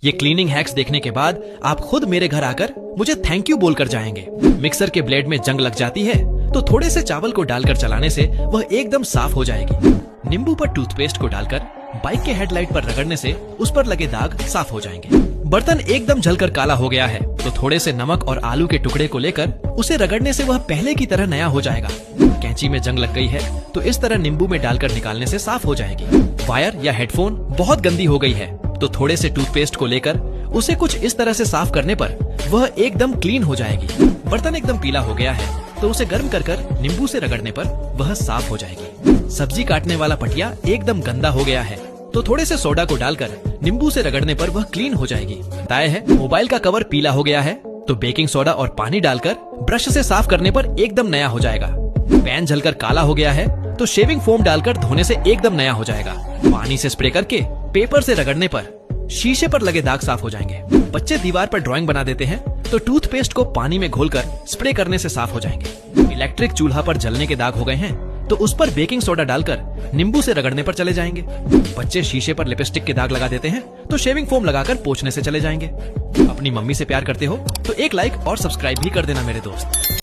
ये cleaning hacks देखने के बाद आप खुद मेरे घर आकर मुझे थैंक यू बोलकर जाएंगे। मिक्सर के ब्लेड में जंग लग जाती है तो थोड़े से चावल को डालकर चलाने से वह एकदम साफ हो जाएगी। नींबू पर टूथपेस्ट को डालकर बाइक के हेडलाइट पर रगड़ने से उस पर लगे दाग साफ हो जाएंगे। बर्तन एकदम जलकर काला हो गया है तो थोड़े से नमक और आलू के टुकड़े को लेकर उसे रगड़ने से वह पहले की तरह नया हो जाएगा। कैंची में जंग लग गई है तो इस तरह नींबू में डालकर निकालने से साफ हो जाएगी। वायर या हेडफोन बहुत गंदी हो गई है तो थोड़े से टूथपेस्ट को लेकर उसे कुछ इस तरह से साफ करने पर वह एकदम क्लीन हो जाएगी। बर्तन एकदम पीला हो गया है तो उसे गर्म कर नींबू से रगड़ने पर वह साफ हो जाएगी। सब्जी काटने वाला पटिया एकदम गंदा हो गया है तो थोड़े से सोडा को डालकर नींबू से रगड़ने पर वह क्लीन हो जाएगी। तय है मोबाइल का कवर पीला हो गया है तो बेकिंग सोडा और पानी डालकर ब्रश से साफ करने पर एकदम नया हो जाएगा। पैन जलकर काला हो गया है तो शेविंग फोम डालकर धोने से एकदम नया हो जाएगा। पानी से स्प्रे करके पेपर से रगड़ने पर शीशे पर लगे दाग साफ हो जाएंगे। बच्चे दीवार पर ड्राइंग बना देते हैं तो टूथपेस्ट को पानी में घोलकर स्प्रे करने से साफ हो जाएंगे। इलेक्ट्रिक चूल्हा पर जलने के दाग हो गए हैं तो उस पर बेकिंग सोडा डालकर नींबू से रगड़ने पर चले जाएंगे। बच्चे शीशे पर लिपस्टिक के दाग लगा देते हैं तो शेविंग फोम लगाकर पोंछने से चले जाएंगे। अपनी मम्मी से प्यार करते हो तो एक लाइक और सब्सक्राइब भी कर देना मेरे दोस्त।